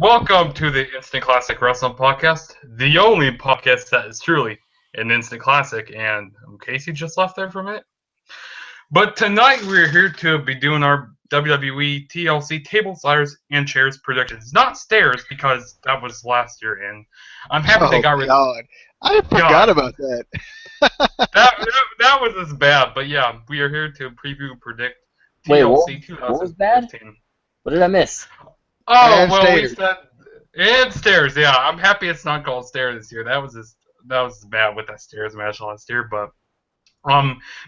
Welcome to the Instant Classic Wrestling Podcast, the only podcast that is truly an instant classic. And Casey just left there for a minute. But tonight we're here to be doing our WWE TLC tables, ladders, and chairs predictions. Not stairs, because that was last year, and I'm happy they got rid of it. I forgot about that. that was as bad, but yeah, we are here to preview, predict TLC 2015. What was bad? What did I miss? Oh, And well, stairs. we said and stairs. Yeah, I'm happy it's not called stairs this year. That was bad with that stairs match last year. But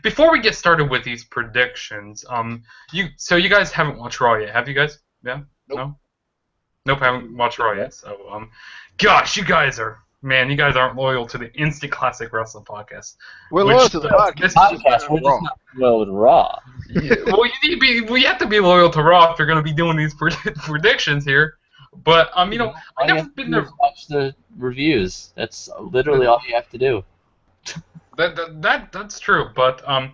before we get started with these predictions, you guys haven't watched Raw yet, have you guys? Yeah, Nope. Nope, haven't watched Raw yet. So gosh, you guys aren't loyal to the Instant Classic Wrestling Podcast. We're loyal to the podcast. We're just not loyal to Raw. Yeah, well, you have to be loyal to Raw if you're going to be doing these predictions here. But I never been there. Watch the reviews. That's literally all you have to do. That's true. But I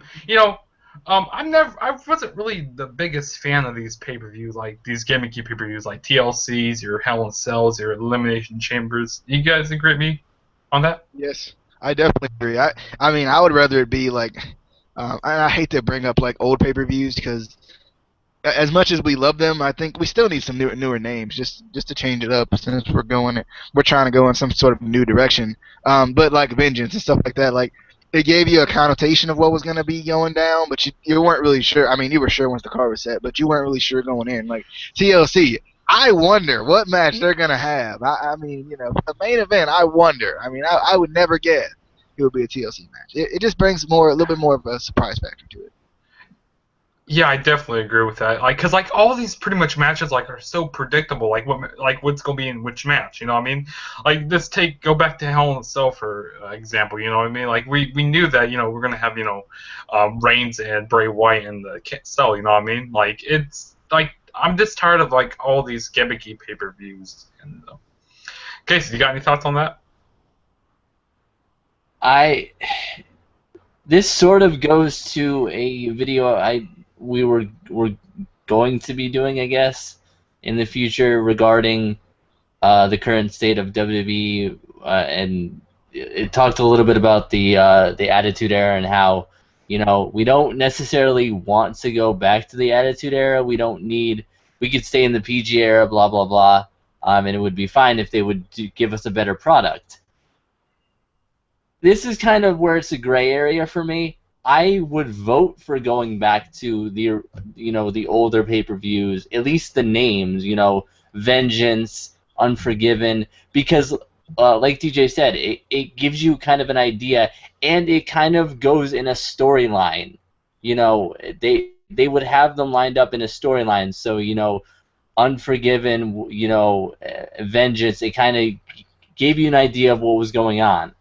wasn't really the biggest fan of these pay-per-views, like these gimmicky pay-per-views, like TLCs, your Hell in Cells, your Elimination Chambers. You guys agree with me on that? Yes, I definitely agree. I would rather it be like, I hate to bring up like old pay-per-views because as much as we love them, I think we still need some newer names just to change it up since we're trying to go in some sort of new direction. But like Vengeance and stuff like that, like it gave you a connotation of what was going to be going down, but you weren't really sure. I mean, you were sure once the card was set, but you weren't really sure going in. Like TLC, I wonder what match they're going to have. I mean, the main event, I wonder. I mean, I would never guess it would be a TLC match. It just brings a little bit more of a surprise factor to it. Yeah, I definitely agree with that. Cause all these pretty much matches are so predictable. What's gonna be in which match? You know what I mean? Go back to Hell in a Cell for example. You know what I mean? We knew that we're gonna have Reigns and Bray Wyatt in the cell. You know what I mean? I'm just tired of all these gimmicky pay-per-views. And Casey, you got any thoughts on that? This sort of goes to a video we were going to be doing, I guess, in the future regarding the current state of WWE, and it talked a little bit about the Attitude Era and how we don't necessarily want to go back to the Attitude Era. We could stay in the PG era, blah blah blah, and it would be fine if they would give us a better product. This is kind of where it's a gray area for me. I would vote for going back to the older pay-per-views, at least the names, Vengeance, Unforgiven, because like DJ said, it gives you kind of an idea, and it kind of goes in a storyline. They would have them lined up in a storyline, so Unforgiven, Vengeance, it kind of gave you an idea of what was going on.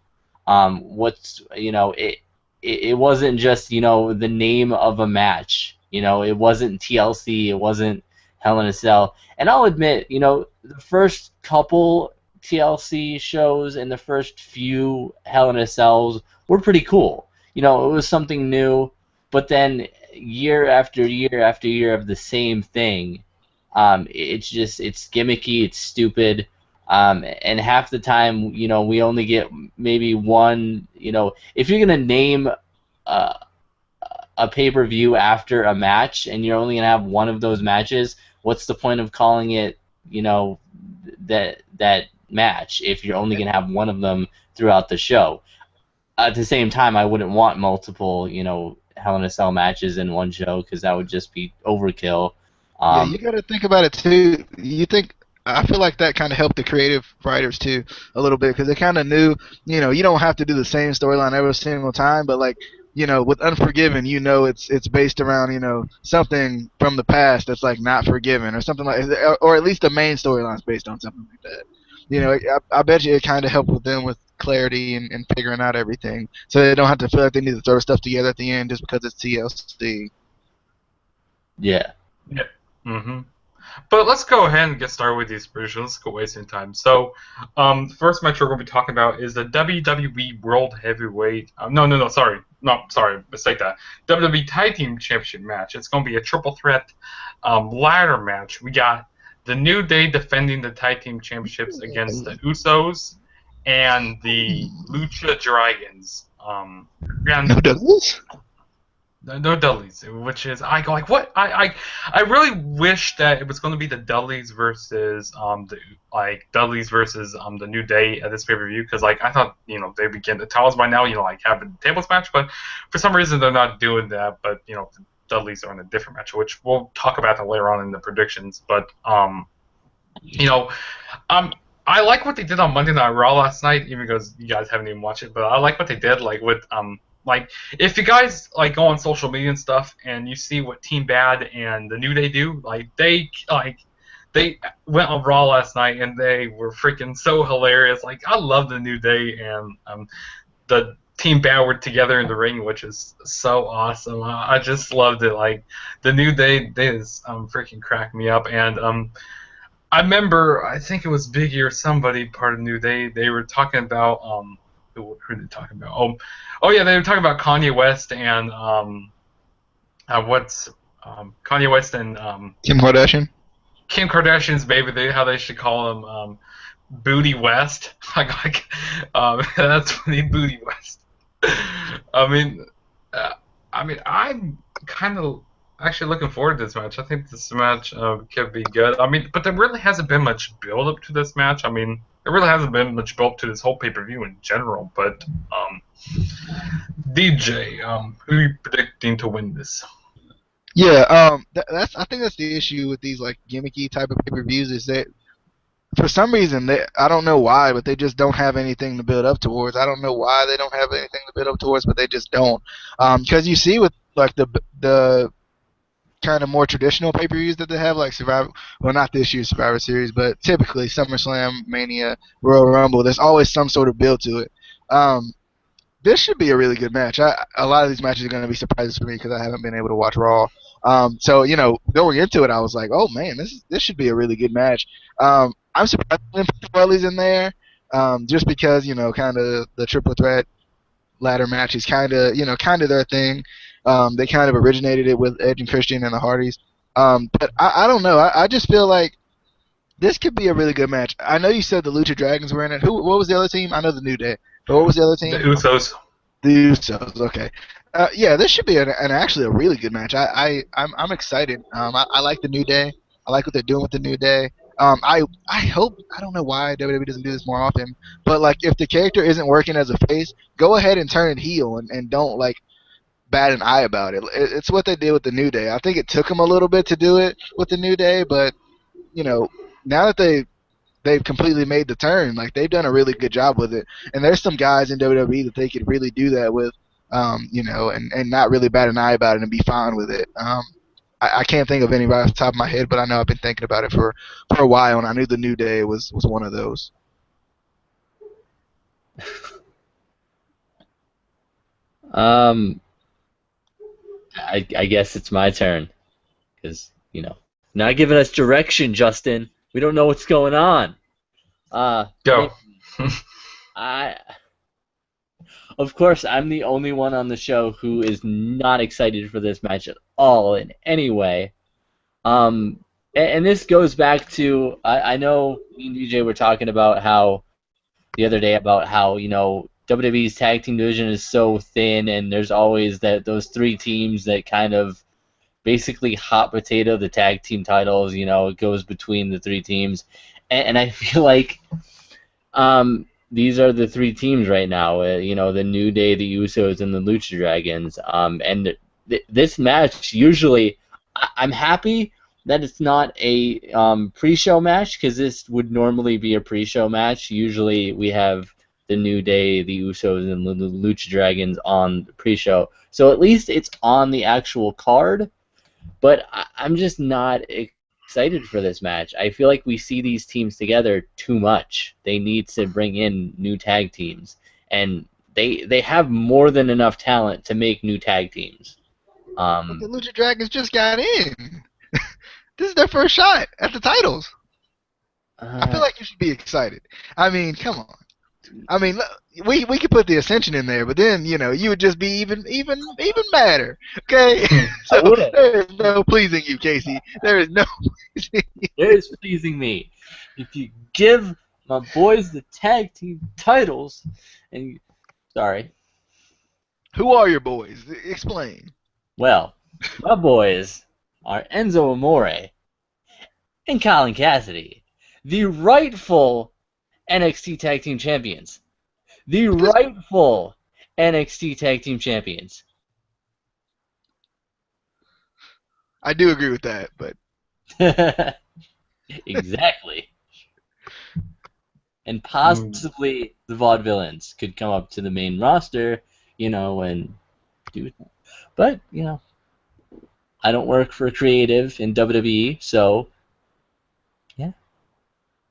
It wasn't just the name of a match. It wasn't TLC. It wasn't Hell in a Cell. And I'll admit, the first couple TLC shows and the first few Hell in a Cells were pretty cool. It was something new. But then year after year after year of the same thing, it's gimmicky. It's stupid. And half the time, we only get maybe one, if you're going to name a pay-per-view after a match and you're only going to have one of those matches, what's the point of calling it, that match if you're only going to have one of them throughout the show? At the same time, I wouldn't want multiple, Hell in a Cell matches in one show because that would just be overkill. Yeah, you got to think about it, too. I feel like that kind of helped the creative writers too a little bit because they kind of knew, you don't have to do the same storyline every single time, but with Unforgiven, it's based around, something from the past that's not forgiven or something or at least the main storyline's based on something like that. I bet you it kind of helped with them with clarity and figuring out everything, so they don't have to feel like they need to throw stuff together at the end just because it's TLC. Yeah. Yeah. Mhm. But let's go ahead and get started with these predictions. Let's go wasting time. So, the first match we're going to be talking about is the WWE World Heavyweight. Mistake that. WWE Tag Team Championship match. It's going to be a triple threat ladder match. We got the New Day defending the tag team championships against the Usos and the Lucha Dragons. And No Douglas? no Dudleys, which is I go like what I really wish that it was going to be the Dudleys versus the New Day at this pay-per-view, because like I thought they would get the titles by now, like have a tables match, but for some reason they're not doing that. But the Dudleys are in a different match, which we'll talk about that later on in the predictions. But I like what they did on Monday Night Raw last night, even because you guys haven't even watched it. But I like what they did, like with like if you guys like go on social media and stuff, and you see what Team Bad and the New Day do, they went on Raw last night and they were freaking so hilarious. Like I love the New Day and the Team Bad were together in the ring, which is so awesome. I just loved it. Like the New Day, they just freaking cracked me up. And I remember, I think it was Big E or somebody part of New Day. They were talking about who were they talking about? Oh yeah, they were talking about Kanye West and Kanye West and Kim Kardashian? Kim Kardashian's baby. How they should call him Booty West. That's funny, Booty West. I'm kind of actually looking forward to this match. I think this match could be good. But there really hasn't been much build up to this match. There really hasn't been much build up to this whole pay-per-view in general. But DJ, who are you predicting to win this? Yeah, I think that's the issue with these like gimmicky type of pay-per-views, is that for some reason I don't know why, but they just don't have anything to build up towards. I don't know why they don't have anything to build up towards, but they just don't. Because you see with like the kind of more traditional pay-per-views that they have, like Survivor, well, not this year's Survivor Series, but typically SummerSlam, Mania, Royal Rumble, there's always some sort of build to it. This should be a really good match. A lot of these matches are going to be surprises for me because I haven't been able to watch Raw. So going into it, I was like, oh man, this should be a really good match. I'm surprised they didn't put the Wellies in there, just because kind of the triple threat ladder match is kind of their thing. They kind of originated it with Edge and Christian and the Hardys. But I don't know. I just feel like this could be a really good match. I know you said the Lucha Dragons were in it. What was the other team? I know the New Day. But what was the other team? The Usos. The Usos. Okay. Yeah, this should be an actually a really good match. I'm excited. I like the New Day. I like what they're doing with the New Day. I hope, I don't know why WWE doesn't do this more often, but like if the character isn't working as a face, go ahead and turn it heel and don't like bat an eye about it. It's what they did with the New Day. I think it took them a little bit to do it with the New Day, but now that they've completely made the turn, like they've done a really good job with it. And there's some guys in WWE that they could really do that with, and not really bat an eye about it and be fine with it. I can't think of anybody off the top of my head, but I know I've been thinking about it for a while, and I knew the New Day was one of those. I guess it's my turn, because not giving us direction, Justin. We don't know what's going on. Go. Of course, I'm the only one on the show who is not excited for this match at all in any way. And this goes back to, I know me and DJ were talking about how, the other day, about how, WWE's tag team division is so thin, and there's always those three teams that kind of basically hot potato the tag team titles. It goes between the three teams. And I feel like these are the three teams right now, the New Day, the Usos, and the Lucha Dragons. And this match, usually, I'm happy that it's not a pre-show match, because this would normally be a pre-show match. Usually we have the New Day, the Usos, and the Lucha Dragons on the pre-show. So at least it's on the actual card, but I'm just not excited for this match. I feel like we see these teams together too much. They need to bring in new tag teams, and they have more than enough talent to make new tag teams. The Lucha Dragons just got in. This is their first shot at the titles. I feel like you should be excited. I mean, come on. I mean, we could put the Ascension in there, but then you would just be even madder. Okay, so I wouldn't. there is no pleasing you, Casey. There is no pleasing you. There's pleasing me. If you give my boys the tag team titles, and sorry, Who are your boys? Explain. well, my boys are Enzo Amore and Colin Cassidy, the rightful NXT Tag Team Champions. The rightful NXT Tag Team Champions. I do agree with that, but Exactly. And possibly the Vaudevillains could come up to the main roster, and do. But, I don't work for creative in WWE, so yeah.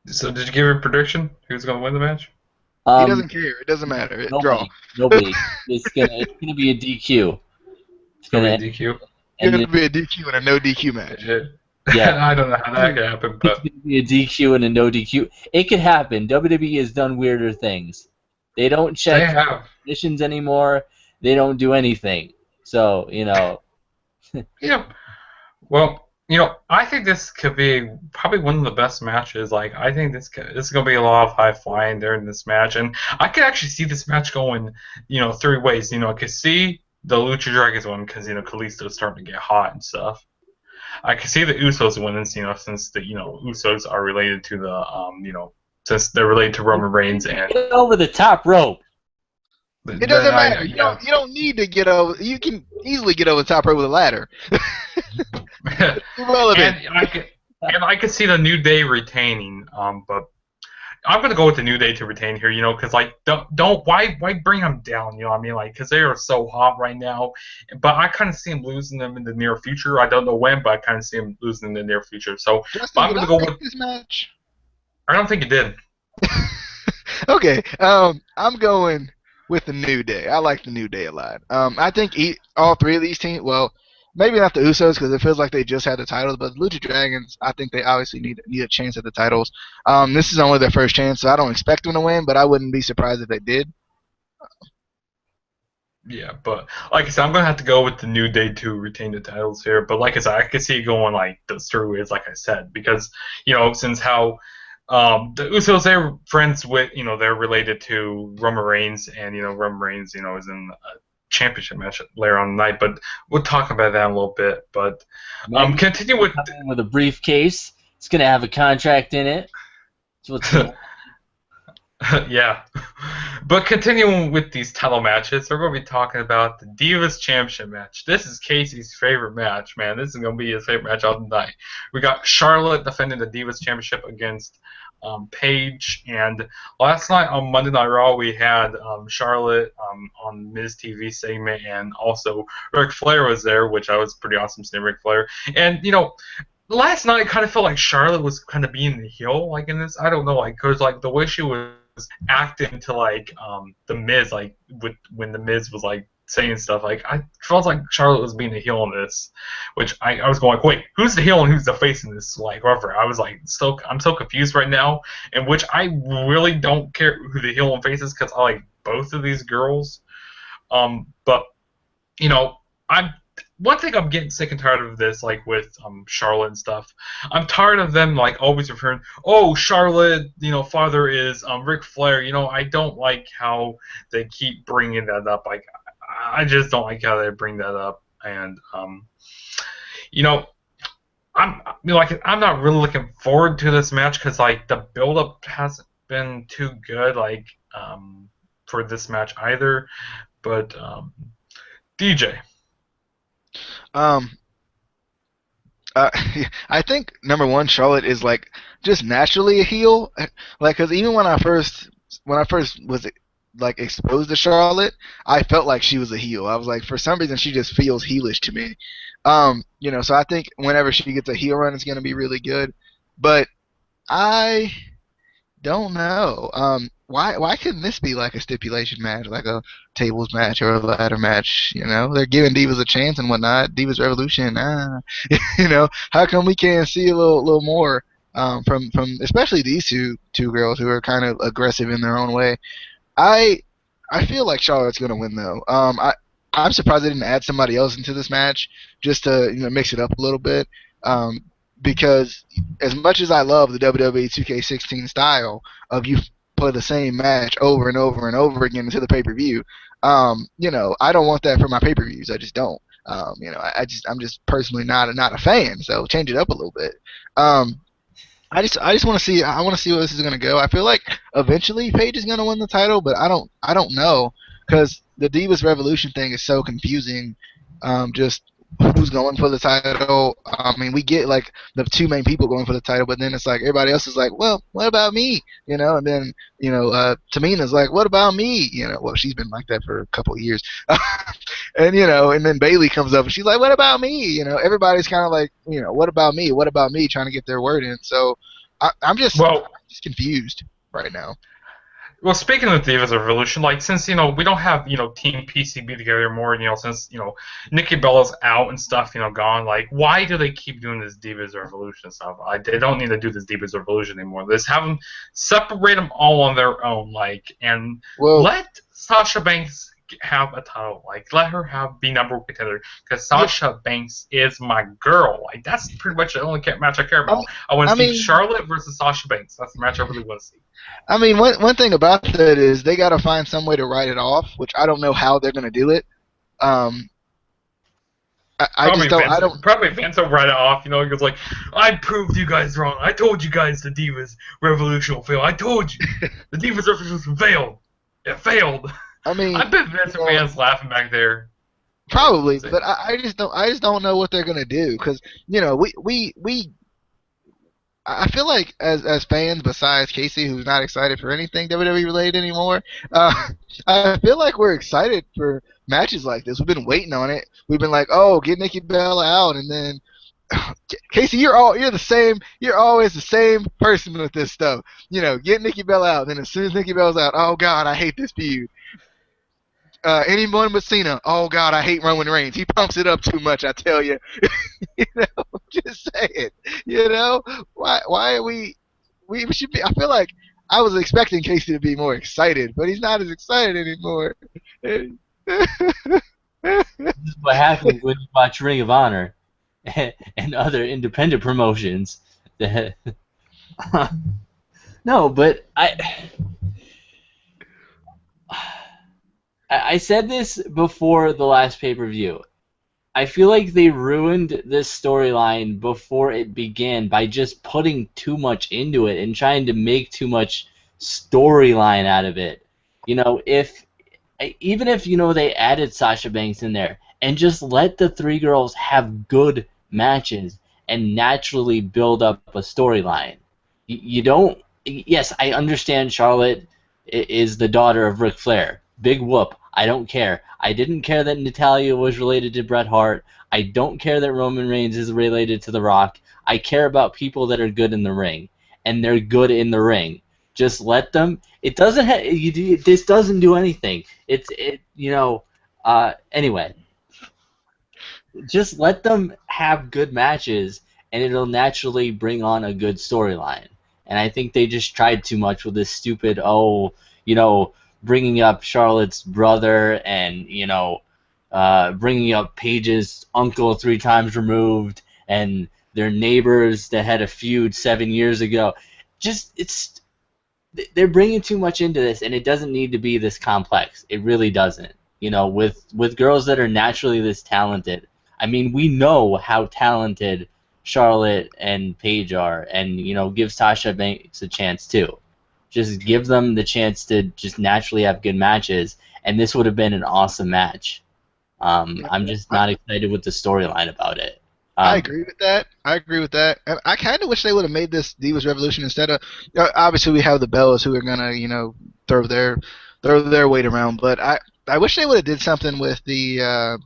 So did you give a prediction? Who's going to win the match? He doesn't care. It doesn't matter. Draw. Nobody. It's gonna be a DQ. It's going to be a DQ. It's going to be a DQ and a no DQ match. Yeah. I don't know how that could happen, but It's going to be a DQ and a no DQ. It could happen. WWE has done weirder things. They don't check conditions anymore. They don't do anything. So, Yeah. Well, I think this could be probably one of the best matches. Like, I think this is going to be a lot of high flying during this match, and I could actually see this match going, three ways. I could see the Lucha Dragons one because Kalisto's starting to get hot and stuff. I could see the Usos winning, since the Usos are related to the since they're related to Roman Reigns and get over the top rope. It doesn't matter. You don't need to get over. You can easily get over the top rope with a ladder. Irrelevant. And I could see the New Day retaining, but I'm gonna go with the New Day to retain here, because why bring them down, what I mean, because they are so hot right now, but I kind of see them losing them in the near future. I don't know when, but I kind of see them losing in the near future. So Justin, I'm gonna go with this match. I don't think it did. Okay, I'm going with the New Day. I like the New Day a lot. I think all three of these teams, well, maybe not the Usos because it feels like they just had the titles, but the Lucha Dragons, I think they obviously need a chance at the titles. This is only their first chance, so I don't expect them to win, but I wouldn't be surprised if they did. Yeah, but like I said, I'm gonna have to go with the New Day to retain the titles here. But like I said, I could see it going like those three ways, like I said, because since how the Usos, they're friends with, they're related to Roman Reigns, and Roman Reigns, is in a championship match later on the night. But we'll talk about that in a little bit. But continue with a briefcase. It's gonna have a contract in it. Yeah. But continuing with these title matches, we're going to be talking about the Divas Championship match. This is Casey's favorite match, man. This is going to be his favorite match of the night. We got Charlotte defending the Divas Championship against Paige. And last night on Monday Night Raw, we had Charlotte on Miz TV segment, and also Ric Flair was there, which I was pretty awesome seeing Ric Flair. And, last night I kind of felt like Charlotte was kind of being the heel, like in this. I don't know, because the way she was acting to the Miz, when the Miz was saying stuff, I felt like Charlotte was being the heel in this, which I was going wait, who's the heel and who's the face in this? Whatever. I was I'm so confused right now, in which I really don't care who the heel and face is because I like both of these girls. But one thing I'm getting sick and tired of this, with Charlotte and stuff. I'm tired of them always referring, oh, Charlotte, father is Ric Flair. I don't like how they keep bringing that up. I just don't like how they bring that up, and I'm not really looking forward to this match because the build up hasn't been too good for this match either. But DJ. I think number one, Charlotte is just naturally a heel. Because even when I first was exposed to Charlotte, I felt like she was a heel. I was for some reason she just feels heelish to me. So I think whenever she gets a heel run, it's gonna be really good. But I don't know. Why couldn't this be a stipulation match, like a tables match or a ladder match? They're giving Divas a chance and whatnot. Divas Revolution, how come we can't see a little more? from especially these two girls who are kind of aggressive in their own way. I I feel like Charlotte's gonna win though. I'm surprised they didn't add somebody else into this match just to mix it up a little bit. Um, because as much as I love the WWE 2K16 style of you play the same match over and over and over again into the pay-per-view, I don't want that for my pay-per-views. I just don't. I'm just personally not a fan. So change it up a little bit. Um, I just want to see. I want to see where this is gonna go. I feel like eventually Paige is gonna win the title, but I don't know because the Divas Revolution thing is so confusing. Just who's going for the title? I mean, we get like the two main people going for the title, but then it's like everybody else is like, well, what about me? And then Tamina's like, what about me? Well, she's been like that for a couple of years, and then Bailey comes up and she's like, what about me? Everybody's kind of like, what about me? What about me? Trying to get their word in. So I'm just confused right now. Well, speaking of Divas Revolution, since we don't have Team PCB together more, since Nikki Bella's out and stuff, gone. Why do they keep doing this Divas Revolution stuff? They don't need to do this Divas Revolution anymore. Let's have them separate them all on their own, and let Sasha Banks have a title. Let her be number one contender because Sasha Banks is my girl. That's pretty much the only match I care about. I want to see Charlotte versus Sasha Banks. That's the match I really want to see. I mean, one thing about that is they got to find some way to write it off, which I don't know how they're going to do it. I just don't. Probably Vince will write it off. He goes like, "I proved you guys wrong. I told you guys the Divas Revolution will fail. I told you the Divas Revolution failed. It failed." I mean, I bet Vince McMahon's laughing back there. Probably, but I just don't know what they're going to do because we. I feel like as fans, besides Casey, who's not excited for anything WWE related anymore, I feel like we're excited for matches like this. We've been waiting on it. We've been like, oh, get Nikki Bella out, and then Casey, you're the same. You're always the same person with this stuff. Get Nikki Bella out, and then as soon as Nikki Bella's out, oh God, I hate this feud. Anyone but Cena. Oh God, I hate Roman Reigns. He pumps it up too much. I tell you. Just say it. Why are we should be? I feel like I was expecting Casey to be more excited, but he's not as excited anymore. This is what happens when you watch Ring of Honor and other independent promotions. No, but I said this before the last pay-per-view. I feel like they ruined this storyline before it began by just putting too much into it and trying to make too much storyline out of it. Even if they added Sasha Banks in there and just let the three girls have good matches and naturally build up a storyline. You don't. Yes, I understand Charlotte is the daughter of Ric Flair. Big whoop. I don't care. I didn't care that Natalya was related to Bret Hart. I don't care that Roman Reigns is related to The Rock. I care about people that are good in the ring, and they're good in the ring. Just let them. It doesn't. This doesn't do anything. Anyway. Just let them have good matches, and it'll naturally bring on a good storyline. And I think they just tried too much with this stupid, bringing up Charlotte's brother and, bringing up Paige's uncle 3 times removed and their neighbors that had a feud 7 years ago. They're bringing too much into this, and it doesn't need to be this complex. It really doesn't. With girls that are naturally this talented. I mean, we know how talented Charlotte and Paige are, and, give Sasha Banks a chance too. Just give them the chance to just naturally have good matches, and this would have been an awesome match. I'm just not excited with the storyline about it. I agree with that. And I kind of wish they would have made this Divas Revolution instead of. Obviously, we have the Bellas who are gonna, throw their weight around. But I wish they would have did something with the.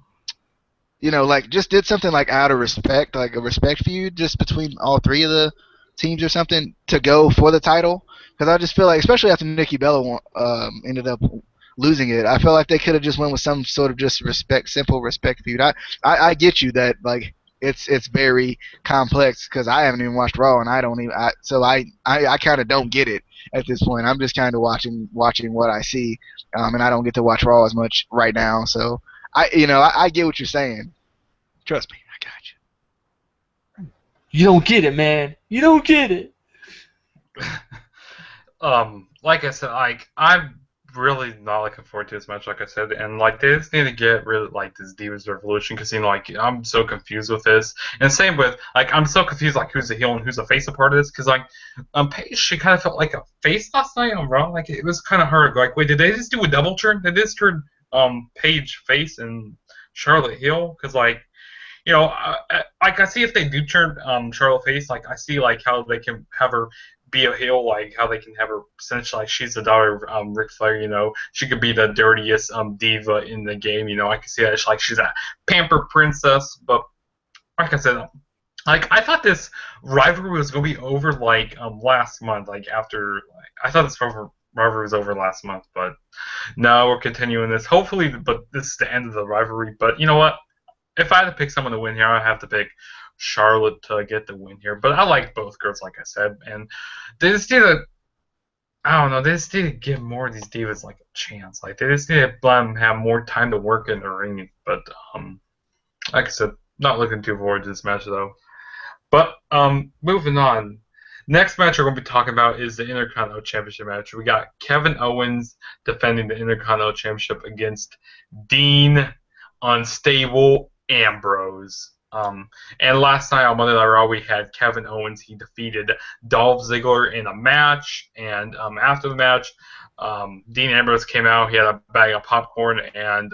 Just did something out of respect, like a respect feud, just between all 3 of the teams or something to go for the title. Because I just feel like, especially after Nikki Bella ended up losing it, I feel like they could have just went with some sort of just simple respect feud. I get you that it's very complex because I haven't even watched Raw and I don't even so I kind of don't get it at this point. I'm just kind of watching what I see, and I don't get to watch Raw as much right now. So I get what you're saying. Trust me, I got you. You don't get it, man. You don't get it. Like I said, like I'm really not looking forward to this match, like I said, and like they just need to get rid of like this Divas Revolution because like I'm so confused with this, and same with like I'm so confused like who's the heel and who's the face a part of this because like Paige she kind of felt like a face last night on Raw, like it was kind of hard. Like wait, did they just do a double turn? Did they just turn Paige face and Charlotte heel? Because like like I see if they do turn Charlotte face, like I see like how they can have her be a heel, like how they can have her essentially like she's the daughter of Ric Flair, she could be the dirtiest diva in the game, I can see that like she's a pampered princess, but like I said, like I thought this rivalry was gonna be over like last month, like after I thought this rivalry was over last month, but no, we're continuing this. Hopefully, but this is the end of the rivalry. But you know what? If I had to pick someone to win here, I have to pick Charlotte to get the win here. But I like both girls, like I said, and they just need to. I don't know. They just need to give more of these divas like a chance. Like they just need to let them have more time to work in the ring. But like I said, not looking too forward to this match though. But moving on. Next match we're going to be talking about is the Intercontinental Championship match. We got Kevin Owens defending the Intercontinental Championship against Dean Unstable Ambrose. And last night on Monday Night Raw, we had Kevin Owens. He defeated Dolph Ziggler in a match. And after the match, Dean Ambrose came out. He had a bag of popcorn and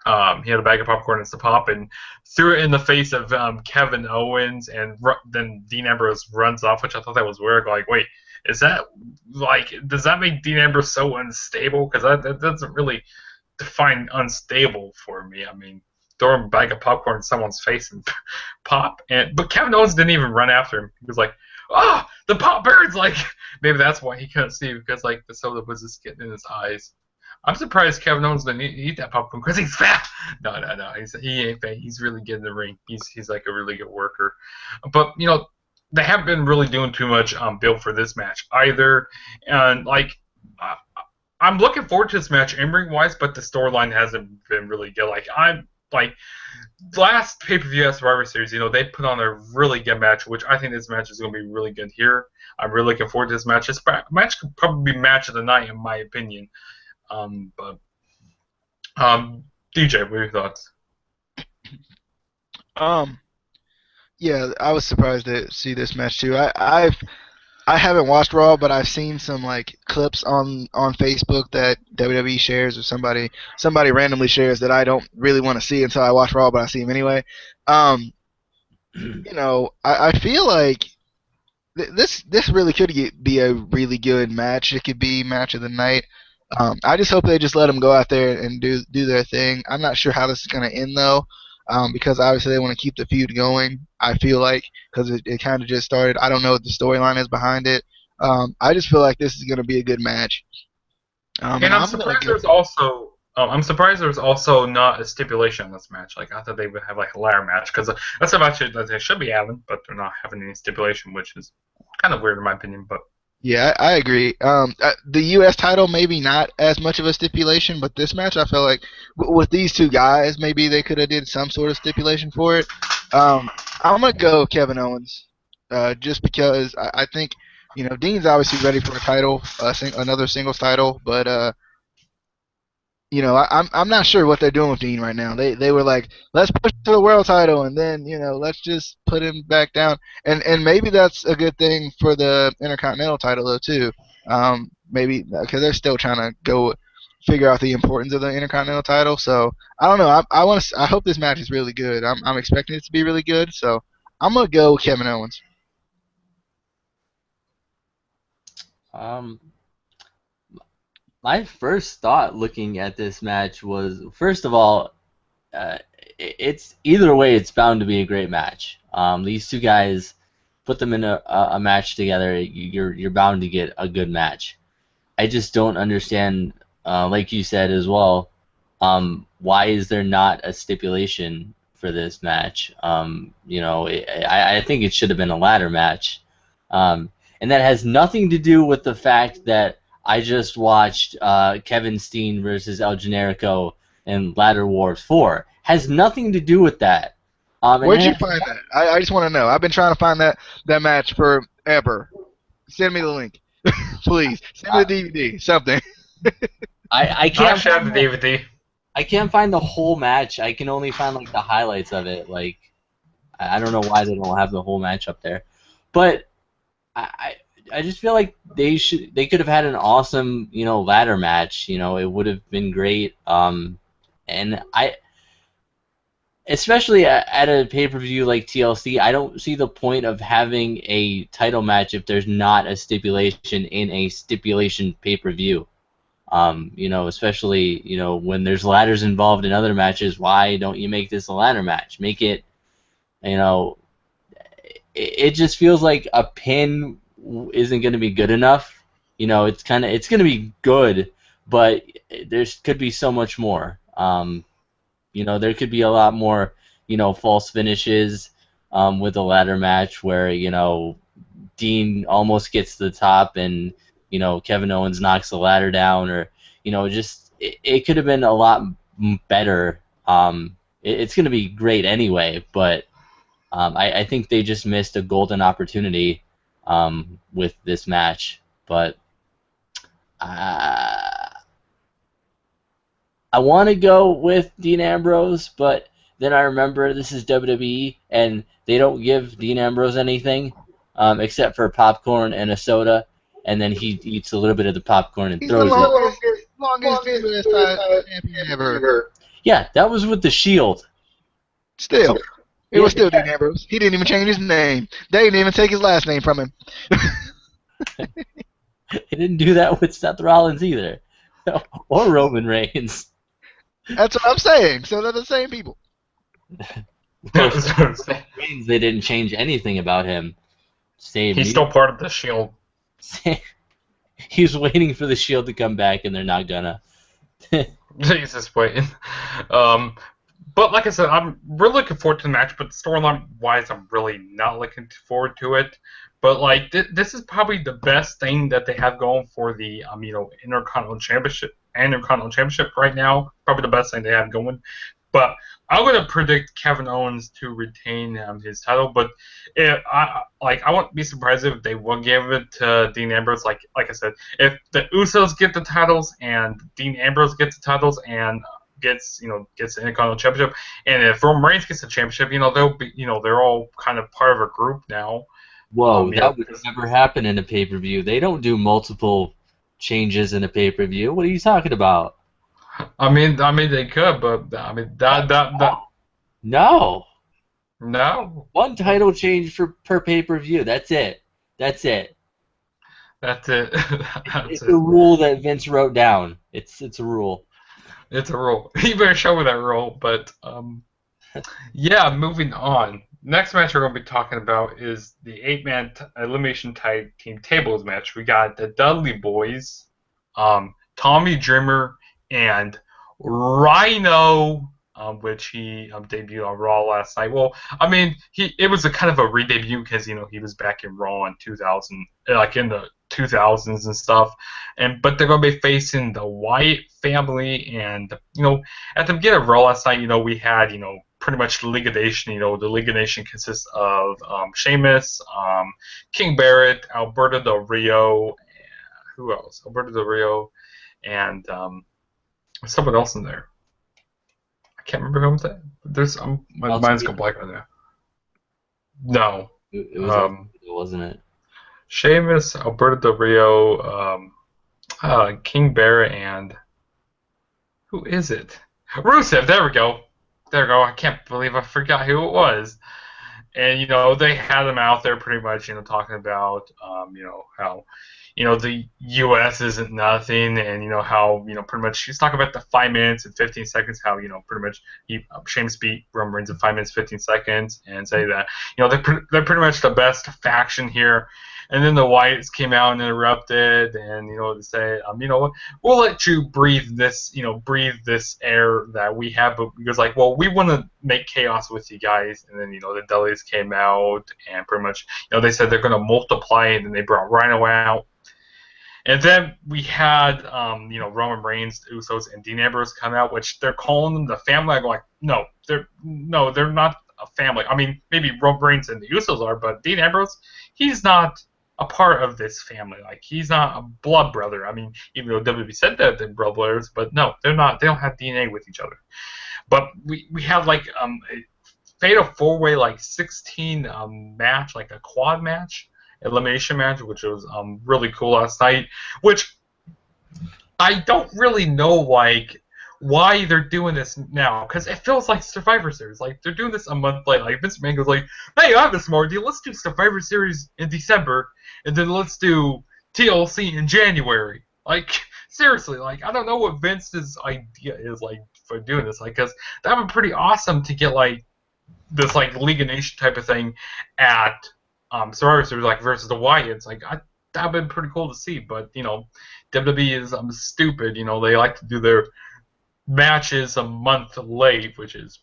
to pop and threw it in the face of Kevin Owens. And then Dean Ambrose runs off, which I thought that was weird. Like, wait, is that like does that make Dean Ambrose so unstable? Because that doesn't really define unstable for me. I mean, throw a bag of popcorn in someone's face and pop. But Kevin Owens didn't even run after him. He was like, "Oh, the pop birds!" Like maybe that's why he couldn't see because like the soda was just getting in his eyes. I'm surprised Kevin Owens didn't eat that popcorn because he's fat. No. He ain't fat. He's really good in the ring. He's like a really good worker. But they haven't been really doing too much build for this match either. And like I'm looking forward to this match in ring wise, but the storyline hasn't been really good. Like last pay-per-view Survivor Series, they put on a really good match, which I think this match is going to be really good here. I'm really looking forward to this match. This match could probably be match of the night in my opinion. But DJ, what are your thoughts? Yeah, I was surprised to see this match too. I haven't watched Raw, but I've seen some like clips on Facebook that WWE shares or somebody randomly shares that I don't really want to see until I watch Raw, but I see them anyway. I feel like this really could be a really good match. It could be match of the night. I just hope they just let them go out there and do their thing. I'm not sure how this is going to end though, because obviously they want to keep the feud going. I feel like because it kind of just started. I don't know what the storyline is behind it. I just feel like this is going to be a good match. And I'm surprised there's also. I'm surprised there's also not a stipulation in this match. Like I thought they would have like a ladder match because that's a match that they should be having, but they're not having any stipulation, which is kind of weird in my opinion. But yeah, I agree. The U.S. title maybe not as much of a stipulation, but this match I feel like with these two guys maybe they could have did some sort of stipulation for it. I'm gonna go Kevin Owens, just because I think Dean's obviously ready for a title, another singles title, but I'm not sure what they're doing with Dean right now. They were like, let's push to the world title, and then let's just put him back down. And maybe that's a good thing for the Intercontinental title though too. Maybe because they're still trying to go figure out the importance of the Intercontinental title. So I don't know. I hope this match is really good. I'm expecting it to be really good. So I'm gonna go Kevin Owens. My first thought looking at this match was, first of all, it's either way, it's bound to be a great match. These two guys, put them in a match together, you're bound to get a good match. I just don't understand, like you said as well, why is there not a stipulation for this match. You know, I think it should have been a ladder match. And that has nothing to do with the fact that I just watched Kevin Steen versus El Generico in Ladder Wars 4. Has nothing to do with that. Where'd you find that? I just want to know. I've been trying to find that match forever. Send me the link. Please. Send me the DVD. Something. I can't have the DVD. I can't find the whole match. I can only find like the highlights of it. Like, I don't know why they don't have the whole match up there. But I just feel like they could have had an awesome, you know, ladder match. You know, it would have been great. And especially at a pay-per-view like TLC, I don't see the point of having a title match if there's not a stipulation in a stipulation pay-per-view. You know, especially, you know, when there's ladders involved in other matches, why don't you make this a ladder match? Make it, you know, it just feels like a pin isn't going to be good enough. You know, it's going to be good, but there could be so much more. You know, there could be a lot more, you know, false finishes with a ladder match where, you know, Dean almost gets to the top and, you know, Kevin Owens knocks the ladder down, or, you know, just it could have been a lot better. It's going to be great anyway, but I think they just missed a golden opportunity with this match. But I want to go with Dean Ambrose, but then I remember this is WWE, and they don't give Dean Ambrose anything except for popcorn and a soda, and then he eats a little bit of the popcorn and throws it. Longest Divas champion ever. Yeah, that was with the Shield. Still. It was still Dean Ambrose. He didn't even change his name. They didn't even take his last name from him. He didn't do that with Seth Rollins either. Or Roman Reigns. That's what I'm saying. So they're the same people. Reigns, they didn't change anything about him. He's still part of the Shield. He's waiting for the Shield to come back, and they're not gonna. He's just waiting. But like I said, I'm really looking forward to the match. But storyline-wise, I'm really not looking forward to it. But like this is probably the best thing that they have going for the you know, Intercontinental Championship right now. Probably the best thing they have going. But I'm gonna predict Kevin Owens to retain his title. But I wouldn't be surprised if they will give it to Dean Ambrose. Like I said, if the Usos get the titles and Dean Ambrose gets the titles and gets the Intercontinental Championship, and if Roman Reigns gets the championship, you know, they'll be, you know, they're all kind of part of a group now. Whoa, that would never happen in a pay-per-view. They don't do multiple changes in a pay-per-view. What are you talking about? I mean they could, but I mean that No. One title change per pay-per-view. That's it. That's it. It's a rule that Vince wrote down. It's a rule. It's a rule. You better show me that rule. But yeah, moving on. Next match we're going to be talking about is the 8-man Elimination Tag Team Tables match. We got the Dudley Boys, Tommy Dreamer, and Rhyno, which he debuted on Raw last night. Well, I mean, it was a kind of a re-debut because, you know, he was back in Raw in 2000, like in the 2000s and stuff. But they're going to be facing the Wyatt family, and, you know, at the beginning of Raw last night, you know, we had, you know, pretty much the League of Nation. You know, the League of Nation consists of Sheamus, King Barrett, Alberto Del Rio, who else? Alberto Del Rio, and someone else in there. I can't remember who I'm saying. There's my mind's going blank right now. No, it was wasn't it? Sheamus, Alberto Del Rio, King Barrett, and who is it? Rusev. There we go. I can't believe I forgot who it was. And, you know, they had him out there pretty much, you know, talking about, you know, how the U.S. isn't nothing, and how pretty much he's talking about the 5 minutes and 15 seconds, how pretty much Sheamus beat Roman Reigns in 5 minutes 15 seconds, and say that they're pretty much the best faction here. And then the Wyatts came out and interrupted, and they say, what, we'll let you breathe this, breathe this air that we have, but because well, we want to make chaos with you guys. And then the Dudleys came out, and pretty much they said they're going to multiply, and then they brought Rhyno out. And then we had, Roman Reigns, Usos, and Dean Ambrose come out, which they're calling them the family. I go no, they're not a family. I mean, maybe Roman Reigns and the Usos are, but Dean Ambrose, he's not a part of this family. He's not a blood brother. I mean, even though WWE said that they're blood brothers, but no, they're not. They don't have DNA with each other. But we have a fatal 4-way 16 match, a quad match. Elimination match, which was really cool last night, which I don't really know why they're doing this now, because it feels like Survivor Series. They're doing this a month late. Vince McMahon goes hey, I have a smart deal. Let's do Survivor Series in December, and then let's do TLC in January. Seriously, I don't know what Vince's idea is for doing this, because that would be pretty awesome to get this League of Nations type of thing at Survivor Series, versus the Wyatts. That'd been pretty cool to see. But WWE is stupid. They like to do their matches a month late, which is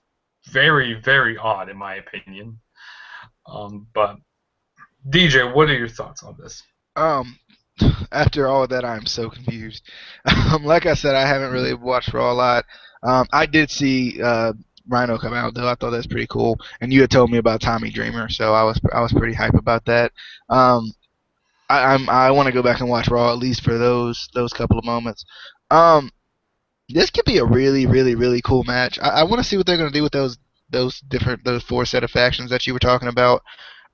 very, very odd in my opinion. But DJ, what are your thoughts on this? After all of that, I'm so confused. Like I said, I haven't really watched Raw a lot. I did see Rhyno come out though. I thought that's pretty cool. And you had told me about Tommy Dreamer, so I was pretty hype about that. I want to go back and watch Raw at least for those couple of moments. This could be a really, really, really cool match. I want to see what they're going to do with those 4 set of factions that you were talking about.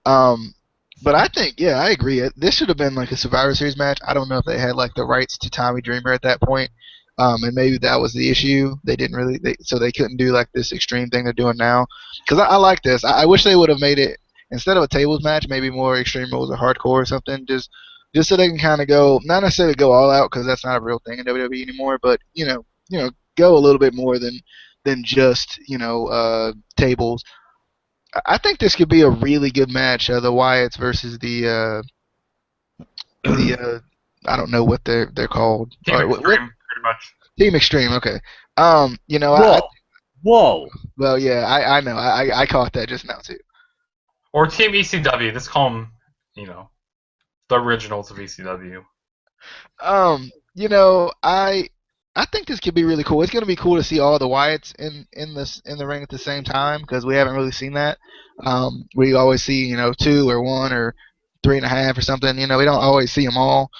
But I think, yeah, I agree. This should have been a Survivor Series match. I don't know if they had the rights to Tommy Dreamer at that point. And maybe that was the issue. They didn't really, so they couldn't do this extreme thing they're doing now. Because I like this. I wish they would have made it, instead of a tables match, maybe more Extreme Rules or Hardcore or something. Just so they can kind of go, not necessarily go all out, because that's not a real thing in WWE anymore. But go a little bit more than just tables. I think this could be a really good match. The Wyatts versus the I don't know what they're called. Team Extreme, pretty much. Team Extreme, okay. Whoa. Well, yeah, I know. I caught that just now too. Or Team ECW. Let's call them, the originals of ECW. I think this could be really cool. It's going to be cool to see all the Wyatts in the ring at the same time, because we haven't really seen that. We always see 2 or 1 or 3.5 or something. We don't always see them all.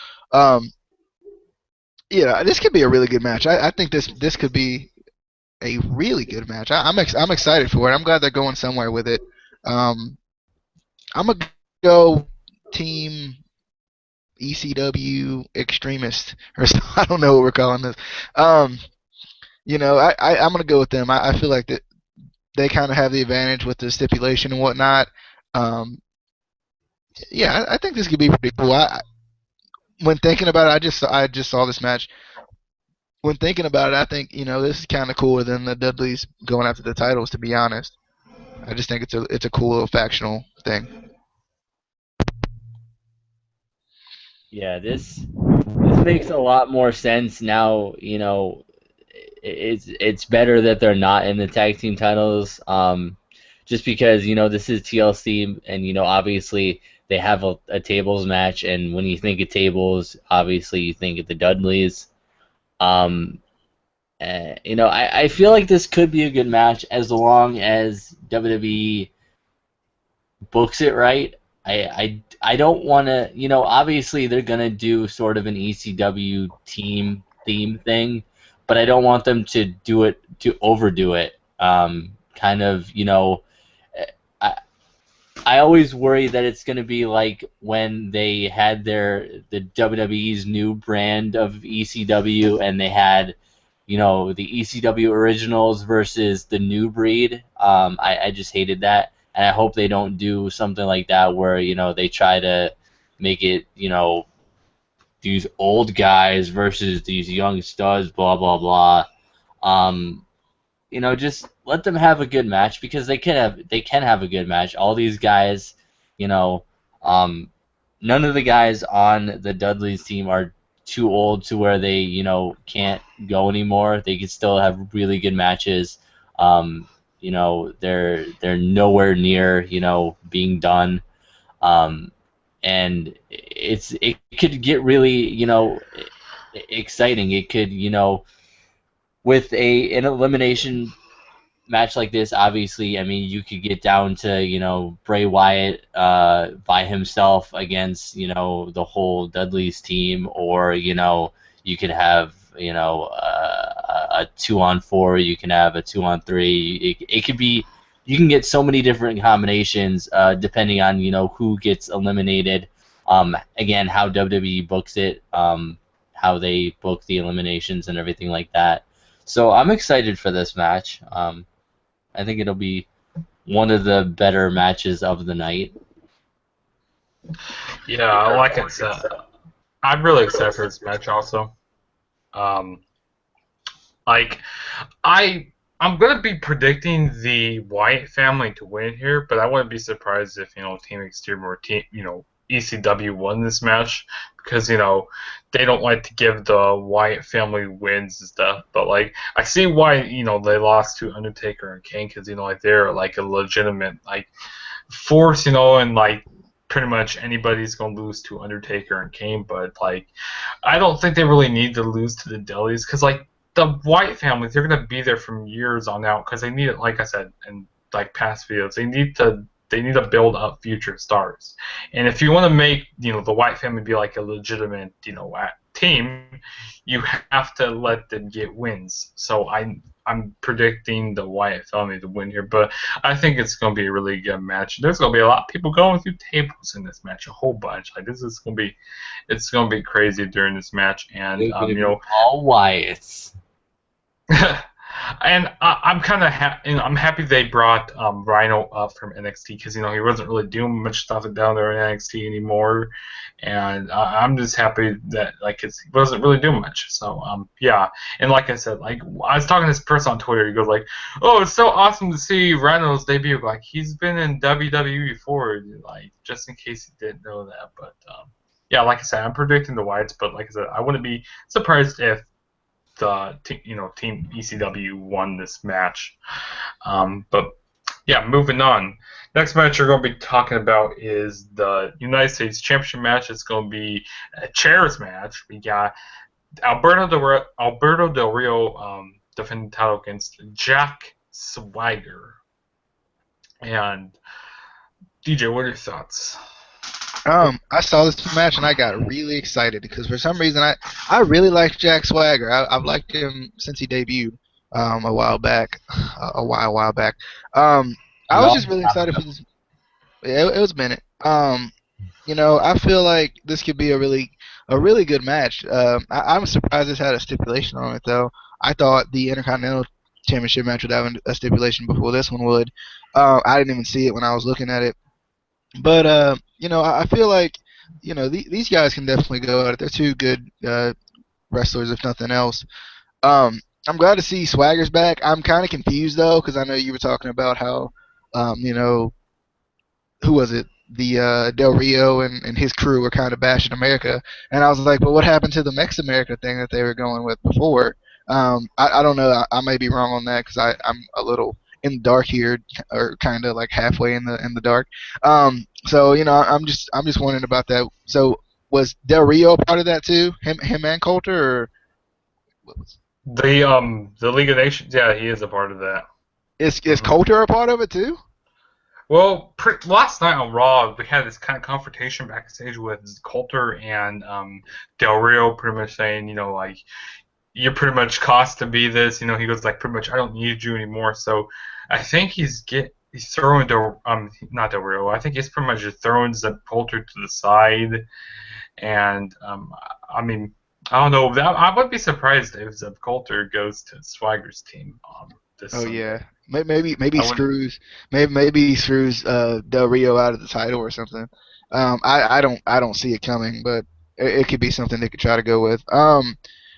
This could be a really good match. I think this could be a really good match. I'm excited for it. I'm glad they're going somewhere with it. I'm gonna go Team ECW Extremist, or I don't know what we're calling this. I'm gonna go with them. I feel like that they kind of have the advantage with the stipulation and whatnot. I think this could be pretty cool. When thinking about it, I just saw this match. When thinking about it, I think this is kind of cooler than the Dudleys going after the titles. To be honest, I just think it's a cool little factional thing. Yeah, this makes a lot more sense now. It's better that they're not in the tag team titles. Just because this is TLC, and obviously they have a tables match, and when you think of tables, obviously you think of the Dudleys. I feel like this could be a good match as long as WWE books it right. I don't want to, obviously they're going to do sort of an ECW team theme thing, but I don't want them to do it, to overdo it. I always worry that it's going to be like when they had the WWE's new brand of ECW, and they had, the ECW originals versus the new breed. I just hated that. And I hope they don't do something like that where, they try to make it, these old guys versus these young studs, blah blah blah. Just let them have a good match because they can have a good match. All these guys, you know, none of the guys on the Dudley's team are too old to where they, can't go anymore. They can still have really good matches. They're nowhere near, being done. And it could get really, exciting. It could, with an elimination match like this, obviously, I mean, you could get down to, Bray Wyatt by himself against, the whole Dudley's team, or, you could have, a 2-on-4, you can have a 2-on-3. It could be, you can get so many different combinations depending on, who gets eliminated. Again, how WWE books it, how they book the eliminations and everything like that. So I'm excited for this match. I think it'll be one of the better matches of the night. Yeah, I like it. I'm really excited for this match also. I'm gonna be predicting the Wyatt family to win here, but I wouldn't be surprised if Team Extreme or ECW won this match, because they don't like to give the Wyatt family wins and stuff. But I see why they lost to Undertaker and Kane, because they're a legitimate force, and pretty much anybody's gonna lose to Undertaker and Kane. But I don't think they really need to lose to the Dudleys, because the Wyatt family, they're gonna be there from years on out, because they need it. Like I said in past videos, they need to build up future stars. And if you want to make the Wyatt family be a legitimate team, you have to let them get wins. So I'm predicting the Wyatt family to win here, but I think it's going to be a really good match. There's going to be a lot of people going through tables in this match, a whole bunch. It's going to be crazy during this match, and all Wyatts. And I'm kind of I'm happy they brought Rhyno up from NXT, because he wasn't really doing much stuff down there in NXT anymore, and I'm just happy that he wasn't really doing much. So yeah, and like I said, I was talking to this person on Twitter. He goes "Oh, it's so awesome to see Rhyno's debut. He's been in WWE before, just in case you didn't know that." But yeah, like I said, I'm predicting the Wyatts, but like I said, I wouldn't be surprised if the Team ECW won this match. But yeah, moving on. Next match we're going to be talking about is the United States Championship match. It's going to be a chairs match. We got Alberto Del Rio defending the title against Jack Swagger. And DJ, what are your thoughts? I saw this match and I got really excited, because for some reason I really like Jack Swagger. I've liked him since he debuted a while back. I was just really excited for this. Yeah, it was a minute. I feel like this could be a really good match. I'm surprised this had a stipulation on it, though. I thought the Intercontinental Championship match would have a stipulation before this one would. I didn't even see it when I was looking at it. But I feel like these guys can definitely go at it. They're two good wrestlers, if nothing else. I'm glad to see Swagger's back. I'm kind of confused though, because I know you were talking about how who was it? The Del Rio and his crew were kind of bashing America, and I was like, but what happened to the Mex America thing that they were going with before? I don't know. I may be wrong on that, because I'm a little in the dark here, or kind of halfway in the dark. So I'm just wondering about that. So was Del Rio part of that too? Him and Coulter, or what was the League of Nations? Yeah, he is a part of that. Is Coulter a part of it too? Well, last night on Raw, we had this kind of confrontation backstage with Coulter and Del Rio, pretty much saying, you're pretty much cost to be this. He goes pretty much, I don't need you anymore. So I think he's throwing not Del Rio. I think he's pretty much just throwing Zeb Coulter to the side, and I mean, I don't know. I would be surprised if Zeb Coulter goes to Swagger's team. Yeah, maybe screws Del Rio out of the title or something. I don't see it coming, but it could be something they could try to go with.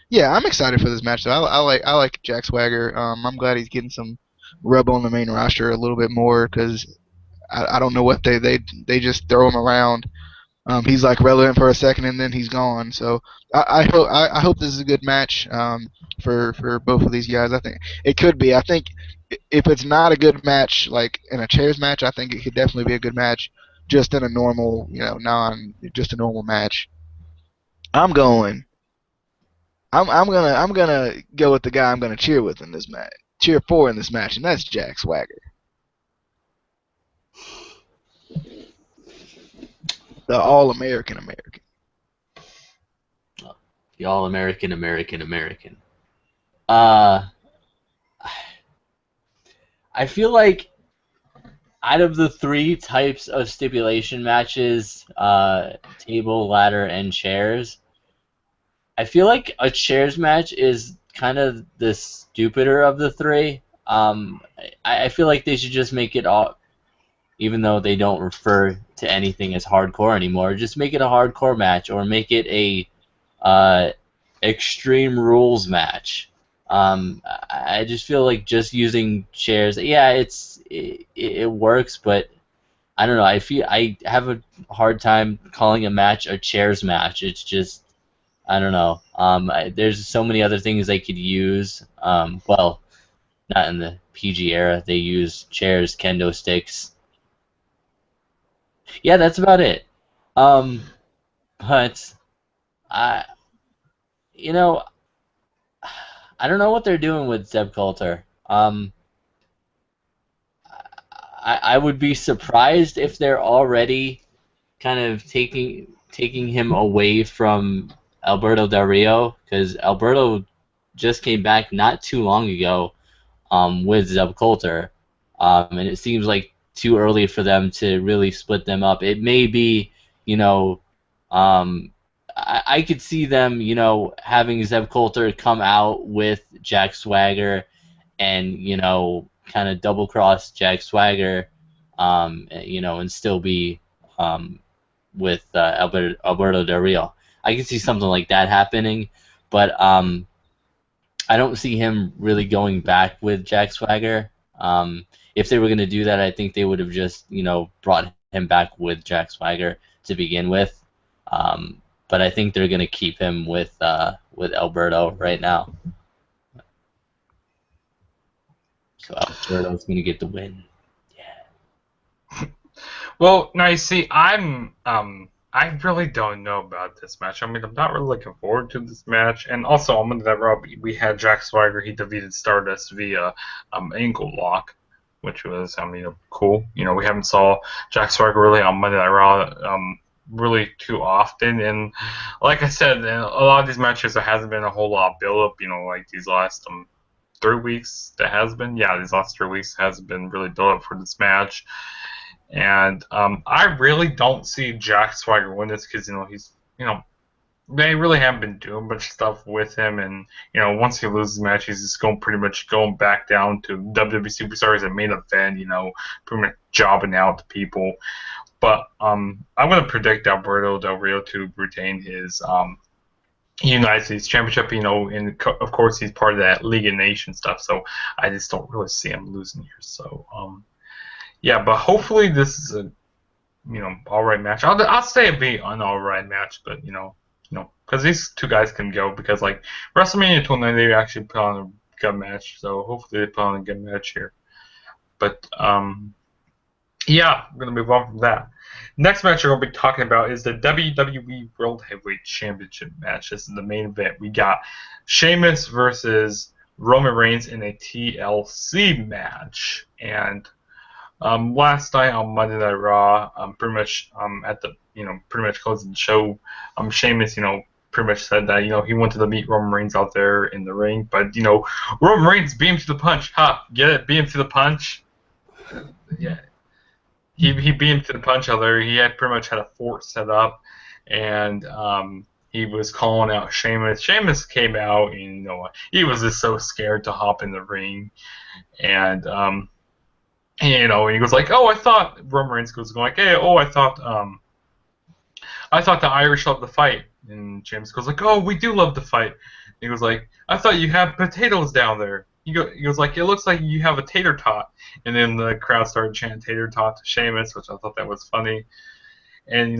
Yeah, I'm excited for this match. Though. I like Jack Swagger. I'm glad he's getting some rub on the main roster a little bit more because I don't know what they just throw him around. He's like relevant for a second and then he's gone. So I hope this is a good match for both of these guys. I think it could be. I think if it's not a good match like in a chairs match, I think it could definitely be a good match just in a normal, just a normal match. I'm going. I'm gonna go with the guy I'm gonna cheer with in this match, cheer for in this match, and that's Jack Swagger, the All American American. The All American American. I feel like out of the three types of stipulation matches, table, ladder, and chairs, I feel like a chairs match is kind of the stupider of the three. I feel like they should just make it all, even though they don't refer to anything as hardcore anymore, just make it a hardcore match or make it a Extreme Rules match. I just feel like just using chairs, yeah, it works, but I don't know. I have a hard time calling a match a chairs match. It's just, I don't know. There's so many other things they could use. Well, not in the PG era. They use chairs, kendo sticks. Yeah, that's about it. But I, you know, I don't know what they're doing with Zeb Coulter. I would be surprised if they're already kind of taking him away from Alberto Del Rio, because Alberto just came back not too long ago with Zeb Coulter, and it seems like too early for them to really split them up. It may be, I could see them, having Zeb Coulter come out with Jack Swagger and, kind of double cross Jack Swagger, and still be with Alberto Del Rio. I could see something like that happening, but I don't see him really going back with Jack Swagger. If they were going to do that, I think they would have just, brought him back with Jack Swagger to begin with. But I think they're going to keep him with Alberto right now. So Alberto's going to get the win. Yeah. Well, now you see, I really don't know about this match. I mean, I'm not really looking forward to this match. And also, on Monday Night Raw, we had Jack Swagger. He defeated Stardust via ankle lock, which was, cool. We haven't saw Jack Swagger really on Monday Night Raw really too often. And like I said, in a lot of these matches, there hasn't been a whole lot of build-up. Like these last 3 weeks, there has been. Yeah, these last 3 weeks hasn't been really build-up for this match. And I really don't see Jack Swagger win this because, he's, they really haven't been doing much stuff with him. And, once he loses the match, he's just pretty much going back down to WWE Superstars and main event, pretty much jobbing out to people. But I'm going to predict Alberto Del Rio to retain his United States Championship, and of course he's part of that League of Nations stuff. So I just don't really see him losing here. So, yeah, but hopefully this is a, all-right match. I'll say it'd be an all-right match, but, because these two guys can go, because, like, WrestleMania 29, they actually put on a good match, so hopefully they put on a good match here. But, yeah, we're going to move on from that. Next match we're going to be talking about is the WWE World Heavyweight Championship match. This is the main event. We got Sheamus versus Roman Reigns in a TLC match. And last night on Monday Night Raw, pretty much at the pretty much closing the show, Sheamus pretty much said that he wanted to meet Roman Reigns out there in the ring, but Roman Reigns beat him to the punch. Get it? Beat him to the punch. Yeah, he beat him to the punch out there. He had pretty much had a fort set up, and he was calling out Sheamus. Sheamus came out, and he was just so scared to hop in the ring, and and he goes like, "Oh, I thought," Roman Reigns goes going like, "Hey, I thought the Irish loved the fight. And James goes like, "Oh, we do love to fight." He goes like, "I thought you had potatoes down there." He goes like, "It looks like you have a tater tot." And then the crowd started chanting "tater tot" to Sheamus, which I thought that was funny. And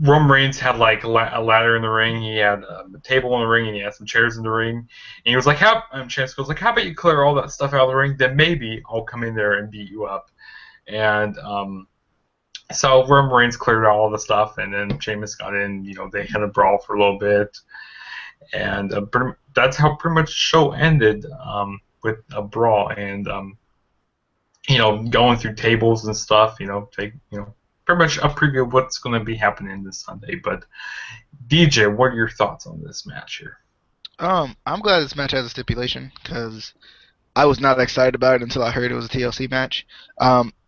Roman Reigns had like a ladder in the ring. He had a table in the ring, and he had some chairs in the ring. And he was like, "How?" Chance goes like, "How about you clear all that stuff out of the ring? Then maybe I'll come in there and beat you up." And so Roman Reigns cleared out all the stuff, and then Sheamus got in. They had a brawl for a little bit, and that's how pretty much the show ended, with a brawl and going through tables and stuff. Pretty much a preview of what's going to be happening this Sunday. But DJ, what are your thoughts on this match here? I'm glad this match has a stipulation because I was not excited about it until I heard it was a TLC match.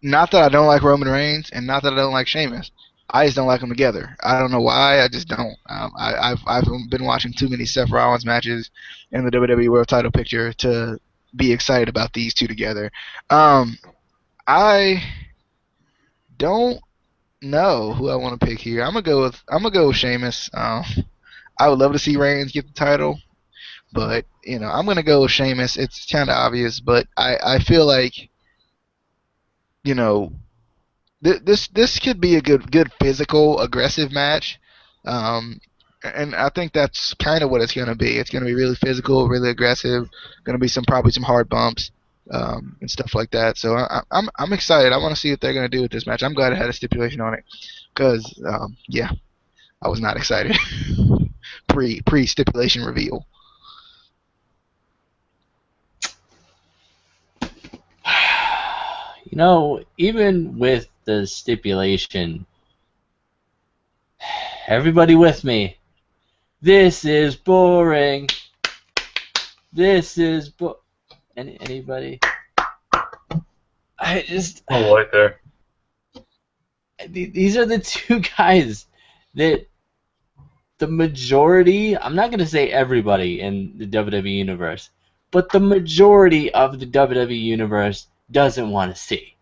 Not that I don't like Roman Reigns, and not that I don't like Sheamus. I just don't like them together. I don't know why. I just don't. I've been watching too many Seth Rollins matches in the WWE World Title picture to be excited about these two together. I don't know who I want to pick here. I'm gonna go with Sheamus. I would love to see Reigns get the title. But, I'm going to go with Sheamus. It's kind of obvious, but I feel like, this could be a good physical, aggressive match. And I think that's kind of what it's going to be. It's going to be really physical, really aggressive. Going to be probably some hard bumps and stuff like that. So I'm excited. I want to see what they're going to do with this match. I'm glad it had a stipulation on it because, yeah, I was not excited pre stipulation reveal. Even with the stipulation, everybody with me, this is boring. This is anybody? Right there. These are the two guys that the majority, I'm not going to say everybody in the WWE Universe, but the majority of the WWE Universe doesn't want to see.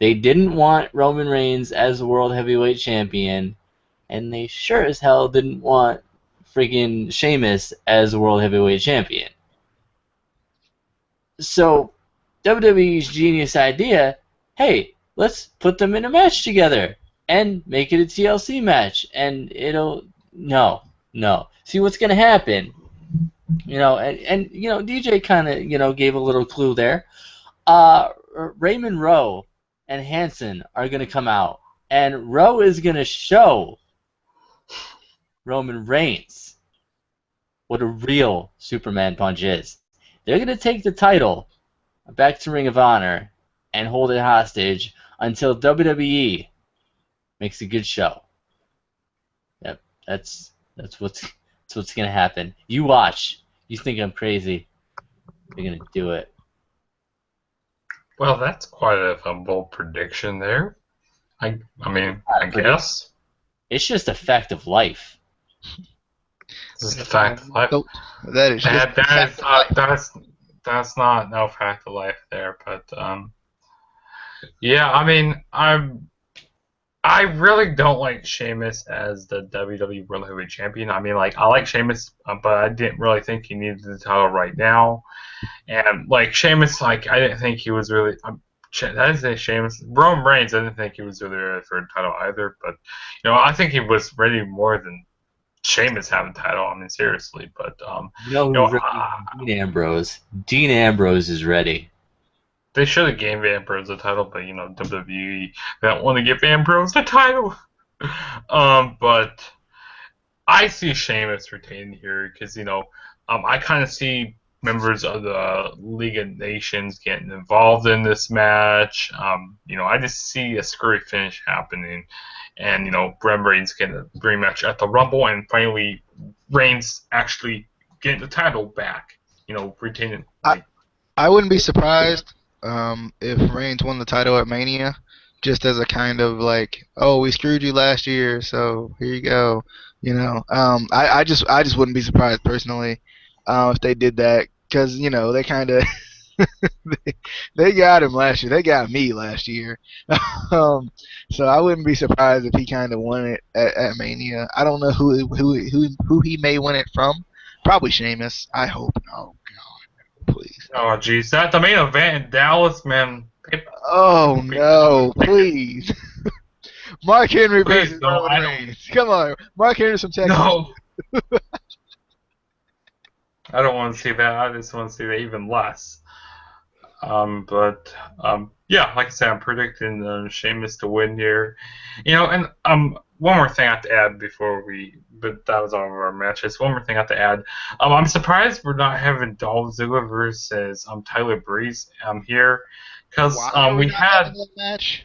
They didn't want Roman Reigns as the World Heavyweight Champion, and they sure as hell didn't want freaking Sheamus as the World Heavyweight Champion. So, WWE's genius idea, hey, let's put them in a match together and make it a TLC match, and no. See what's going to happen, and DJ kind of, gave a little clue there. Raymond Rowe and Hanson are going to come out, and Rowe is going to show Roman Reigns what a real Superman punch is. They're going to take the title back to Ring of Honor and hold it hostage until WWE makes a good show. Yep, that's what's going to happen. You watch. You think I'm crazy. They're going to do it. Well, that's quite a bold prediction there. I guess. It's just a fact of life. This is the fact of life. Nope. That is just that's not no fact of life there, but yeah, I really don't like Sheamus as the WWE World Heavyweight Champion. I like Sheamus, but I didn't really think he needed the title right now. And Sheamus, I didn't think he was really. I didn't say Sheamus. Roman Reigns, I didn't think he was really ready for a title either. But I think he was ready more than Sheamus having a title. Seriously. But Dean Ambrose. Dean Ambrose is ready. They should have gave Ambrose the title, but WWE they don't want to give Ambrose the title. But I see Sheamus retaining here because I kind of see members of the League of Nations getting involved in this match. I just see a screwy finish happening, and Roman Reigns getting a rematch at the Rumble, and finally Reigns actually getting the title back. Retaining. I wouldn't be surprised if Reigns won the title at Mania, just as a kind of oh, we screwed you last year, so here you go. I just wouldn't be surprised personally if they did that, because they kind of they got him last year. They got me last year. So I wouldn't be surprised if he kind of won it at Mania. I don't know who he may win it from. Probably Sheamus. I hope. Oh God, please. Oh, geez, that's the main event in Dallas, man. Oh no, please. Mark Henry Please, versus no, Roman I don't. Reigns. Come on, Mark Henry's from Texas. No, I don't want to see that. I just want to see that even less. But yeah, like I said, I'm predicting Sheamus to win here. And one more thing I have to add but that was all of our matches. One more thing I have to add. I'm surprised we're not having Dolph Ziggler versus Tyler Breeze here, because Why are we not had. having that match?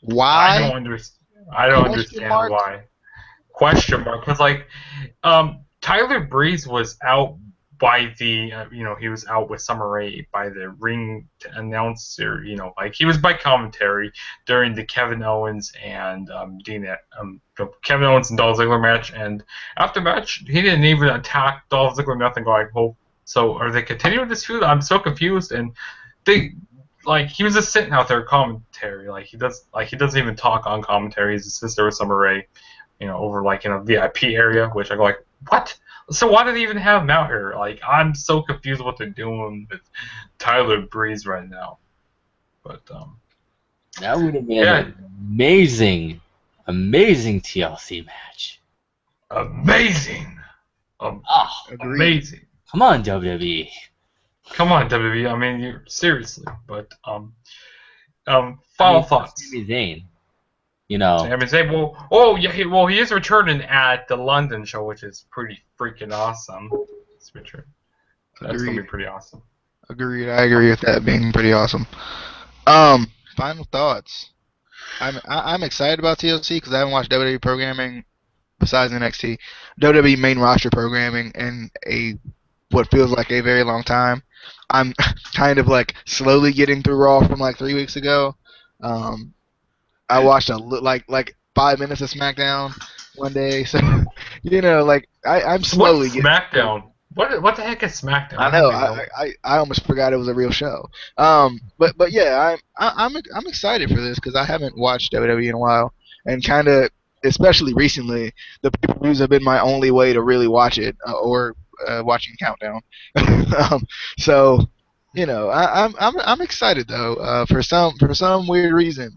Why? I don't Question understand mark? why. Question mark. Because Tyler Breeze was out by the he was out with Summer Rae by the ring announcer. He was by commentary during the Kevin Owens and Kevin Owens and Dolph Ziggler match. And after match, he didn't even attack Dolph Ziggler. Nothing like hope. So are they continuing this feud? I'm so confused. And they. He was just sitting out there commentary. He doesn't even talk on commentary. He's just there with Summer Rae, over in a VIP area, which I go what? So why did they even have him out here? I'm so confused what they're doing with Tyler Breeze right now. But that would have been an amazing TLC match. Amazing. Amazing. Come on, WWE. Come on, WWE. I mean, seriously. But final thoughts. Sami Zayn. Sami Zayn. He is returning at the London show, which is pretty freaking awesome. That's gonna be pretty awesome. Agreed. I agree with that being pretty awesome. Final thoughts. I'm excited about TLC because I haven't watched WWE programming besides NXT. WWE main roster programming in what feels like a very long time. I'm kind of slowly getting through Raw from 3 weeks ago. I watched like 5 minutes of SmackDown one day, so I'm slowly getting SmackDown. What the heck is SmackDown? I know. I almost forgot it was a real show. But yeah, I'm excited for this because I haven't watched WWE in a while, and kind of especially recently, the pay-per-views have been my only way to really watch it or watching Countdown. So I'm excited though for some weird reason.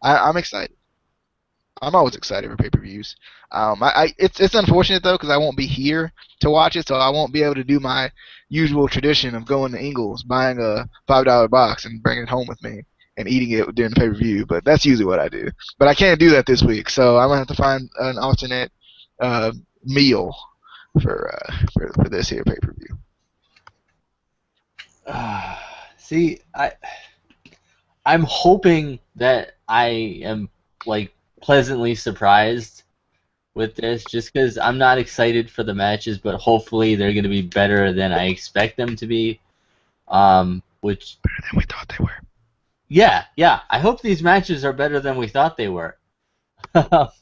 I'm excited. I'm always excited for pay-per-views. It's unfortunate though because I won't be here to watch it, so I won't be able to do my usual tradition of going to Ingles, buying a $5 box, and bringing it home with me and eating it during the pay-per-view. But that's usually what I do. But I can't do that this week, so I'm gonna have to find an alternate meal for this here pay-per-view. See, I'm hoping that I am pleasantly surprised with this, just because I'm not excited for the matches, but hopefully they're going to be better than I expect them to be. Which better than we thought they were. Yeah. I hope these matches are better than we thought they were. But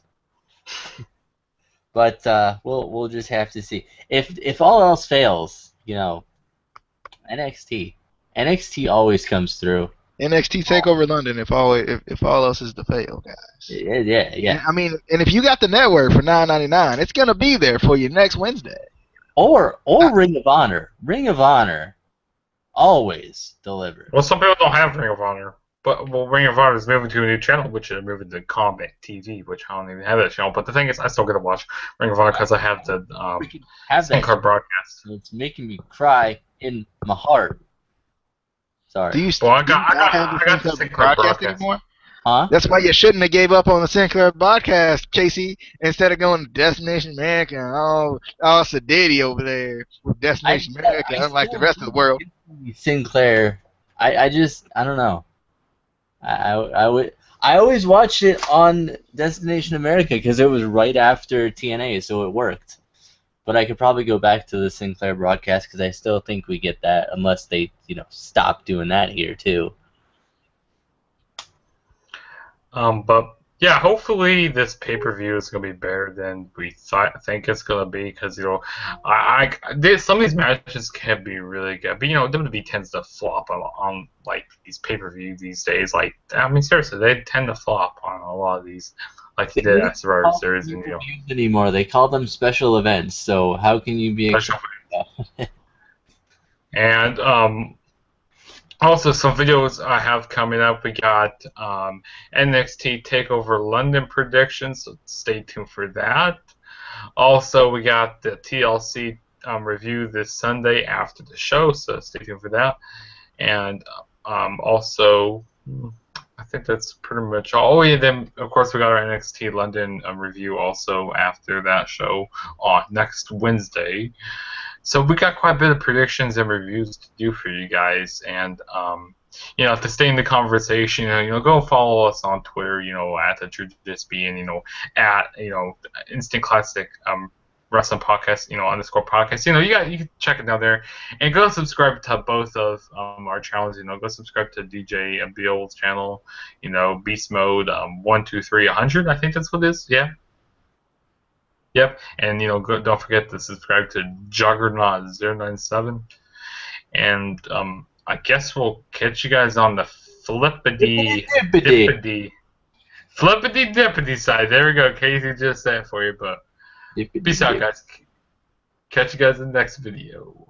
we'll just have to see. If all else fails, NXT always comes through. NXT Takeover London if all else is to fail, guys. Yeah. I mean, and if you got the network for $9.99, it's gonna be there for you next Wednesday. Or Ring of Honor. Ring of Honor always delivers. Well, some people don't have Ring of Honor, but Ring of Honor is moving to a new channel, which is moving to Combat TV, which I don't even have that channel. But the thing is, I still get to watch Ring of Honor because I have the SIM card broadcast. It's making me cry in my heart. Sorry. Do you I got the Sinclair broadcast anymore? Huh? That's why you shouldn't have gave up on the Sinclair broadcast, Casey, instead of going to Destination America and all sedity over there with Destination America, unlike the rest of the world. Sinclair, I don't know. I always watched it on Destination America because it was right after TNA, so it worked. But I could probably go back to the Sinclair broadcast because I still think we get that, unless they, stop doing that here too. But Yeah, hopefully this pay-per-view is gonna be better than we think it's gonna be, because some of these matches can be really good, but WWE tends to flop on like these pay-per-views these days. Like, I mean, seriously, they tend to flop on a lot of these, like they They did don't at Survivor call Series, them and pay-per-views anymore. They call them special events. So how can you be special. excited? And also, some videos I have coming up. We got NXT Takeover London predictions, so stay tuned for that. Also, we got the TLC review this Sunday after the show, so stay tuned for that. And also, I think that's pretty much all. Oh, yeah, then, of course, we got our NXT London review also after that show on next Wednesday. So we got quite a bit of predictions and reviews to do for you guys, and to stay in the conversation, go follow us on Twitter, at the Truth Just Being, at Instant Classic Wrestling Podcast, _ podcast. You can check it out there, and go subscribe to both of our channels. Go subscribe to DJ Abil's channel, Beast Mode 123 100. I think that's what it is. Yeah. Yep, and don't forget to subscribe to Juggernaut 097, and I guess we'll catch you guys on the flippity dippity side. There we go. Casey just said it for you, but peace out, guys. Catch you guys in the next video.